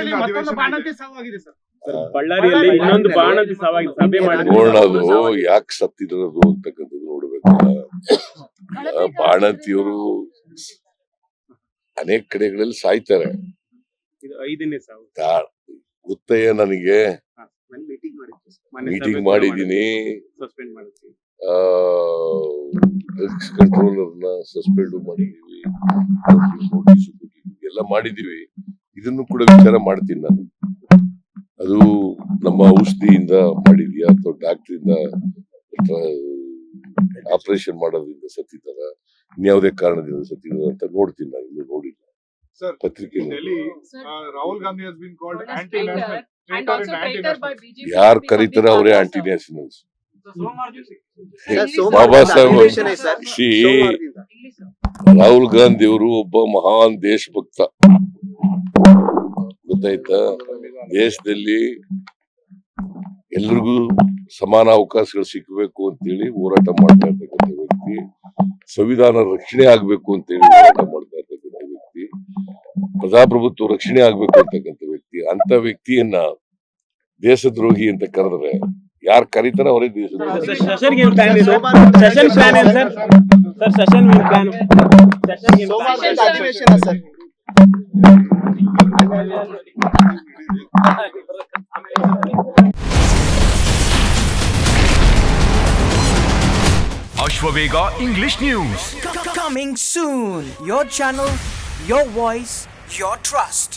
ಬಳ್ಳಾರಿಯಲ್ಲಿ ಮತ್ತೊಂದು ಬಾಣಂತಿ ಸಾವಾಗಿದೆ ಸರ್. ಬಳ್ಳಾರಿಯಲ್ಲಿ ಇನ್ನೊಂದು ಬಾಣಂತಿ ಸಾವಾಗಿದೆ. ಸಭೆ ಮಾಡಿ ನೋಡೋದು ಯಾಕೆ ಸತ್ತಿರೋದು ಅಂತಕ್ಕಂಥದ್ದು ನೋಡ್ಬೇಕಲ್ಲ. ಬಾಣಂತಿಯವರು ಅನೇಕ ಕಡೆಗಳಲ್ಲಿ ಸಾಯ್ತಾರೆ. ಇದು 5ನೇ ಸಾವು. ಗೊತ್ತಯ್ಯ, ನನಗೆ ಮೀಟಿಂಗ್ ಮಾಡಿದೀನಿ. ಸಸ್ಪೆಂಡ್ ಮಾಡಿದ್ವಿ, ಡ್ರಗ್ಸ್ ಕಂಟ್ರೋಲರ್ನ ಸಸ್ಪೆಂಡ್ ಮಾಡಿದೀವಿ, ನೋಟಿಸ್ ಎಲ್ಲ ಮಾಡಿದೀವಿ. ಇದನ್ನು ಕೂಡ ವಿಚಾರ ಮಾಡ್ತೀನಿ ನಾನು. ಅದು ನಮ್ಮ ಔಷಧಿಯಿಂದ ಮಾಡಿದ್ಯಾ ಅಥವಾ ಡಾಕ್ಟ್ರಿಂದ ಆಪರೇಷನ್ ಮಾಡೋದ್ರಿಂದ ಸತ್ತಿದ್ದಾರ, ಇನ್ಯಾವುದೇ ಕಾರಣದಿಂದ ಸತ್ತಿದ್ದಾರ ಅಂತ ನೋಡ್ತೀನಿ. ನಾನು ಇನ್ನೂ ನೋಡಿಲ್ಲ ಪತ್ರಿಕೆ. Rahul Gandhi has been called anti-national and also traitor by BJP. ಯಾರು ಕರೀತಾರ ಅವರೇ ಆಂಟಿ ನ್ಯಾಷನಲ್ಸ್. ಬಾಬಾ ಸಾಹೇಬ್ ರಾಹುಲ್ ಗಾಂಧಿ ಅವರು ಒಬ್ಬ ಮಹಾನ್ ದೇಶಭಕ್ತ, ಗೊತ್ತಾಯ್ತಾ. ದೇಶದಲ್ಲಿ ಎಲ್ರಿಗೂ ಸಮಾನ ಅವಕಾಶಗಳು ಸಿಕ್ಕಬೇಕು ಅಂತೇಳಿ ಹೋರಾಟ ಮಾಡ್ತಾ ಇರ್ತಕ್ಕಂಥ ವ್ಯಕ್ತಿ, ಸಂವಿಧಾನ ರಕ್ಷಣೆ ಆಗ್ಬೇಕು ಅಂತೇಳಿ ಹೋರಾಟ ಮಾಡ್ತಾ ಇರ್ತಕ್ಕಂಥ ವ್ಯಕ್ತಿ, ಪ್ರಜಾಪ್ರಭುತ್ವ ರಕ್ಷಣೆ ಆಗ್ಬೇಕು ಅಂತಕ್ಕಂಥ ವ್ಯಕ್ತಿ. ಅಂತ ವ್ಯಕ್ತಿಯನ್ನ ದೇಶದ್ರೋಹಿ ಅಂತ ಕರೆದ್ರೆ ಯಾರು ಕರೀತಾರ ಅವರೇ ದೇಶದ್ರೋಹಿ. Ashwavega English News. Coming soon. Your channel, your voice, your trust.